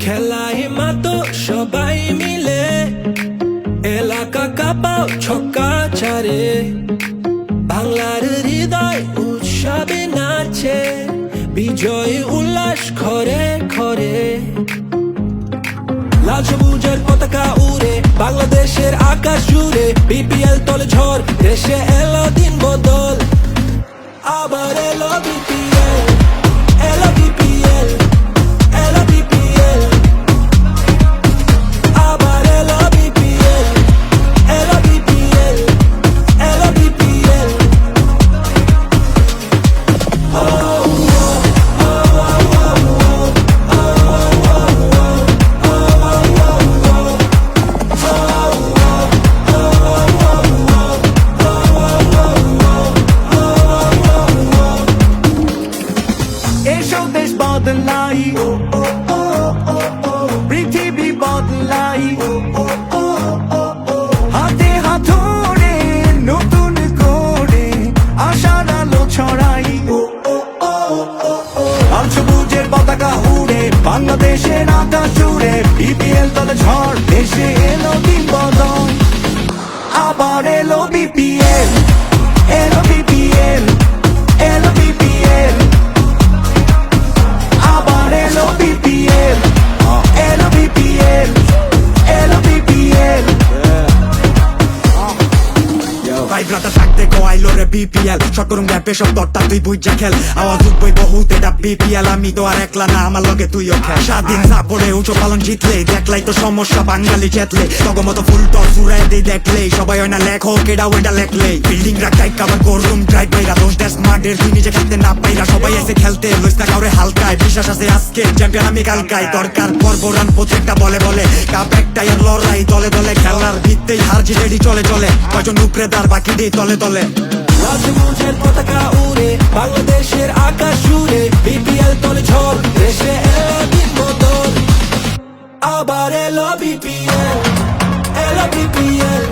খেলায় মাতো সবাই মিলে এলাকা কাঁপাও ছক্কা চারে বাংলার হৃদয় উৎসবে নাচে বিজয় উল্লাস ঘরে ঘরে লাল সবুজের পতাকা উড়ে বাংলাদেশের আকাশ জুড়ে বিপিএল তলে ঝড় দেশে এলো দিন বদল আবার এলো বিপিএল এলো বিপিএল এলো বিপিএল আবার এলো বিপিএল এলো বিপিএল এলো বিপিএল এসো দেশ বদলাই পৃথিবী বদলাই হাতে হাত ধরে নতুন করে আশার আলো ছড়াই লাল সবুজের পতাকা উড়ে বাংলাদেশের আকাশ জুড়ে বিপিএল দলে ঝড় দেশে এলো দিন বদল আবার এলো বিপিএল এলো বিপিএল এলো বিপিএল আবার এলো বিপিএল এলো বিপিএল এলো বিপিএল ভাই ব্রাদার থাকতে কোয়াইলো রে বিপিএল শর্ট করুন গ্যাপে সব দরটা তুই বুঝা খেল আওয়াজ উঠবই বহুত এটা বিপিএল আমি তো আর একলা না আমার লগে তুইও খেল স্বাধীন সাপড়ে উঁচু পালন জিতলে দেখলাই তো সমস্যা বাঙালি চেতলে তগমতো ফুল টস জুড়াই দিয়ে দেখলে সবাই হয় না লেখক এটা ওইটা লেখলে বিল্ডিং রাখাই কাবার করুম ড্রাইভ বাইরা দোষ দেশ মাঠের তুই নিজে খেলতে না পাইরা সবাই এসে খেলতে লইস না কাউরে হালকায় বিশ্বাস আছে আজকে চ্যাম্পিয়ন আমি কালকায় দরকার পর্ব রান প্রত্যেকটা বলে বলে কাপ একটাই আর লড়াই দলে দলে খেলার ভিত্তেই হার জিতেডি চলে চলে কয়জন উপরে তার বাকি দিয়ে তলে তলে লাল সবুজের পতাকা উড়ে বাংলাদেশের আকাশ জুড়ে বিপিএল তলে ঝড় দেশে এলো দিন বদল আবার এলো বিপিএল এলো বিপিএল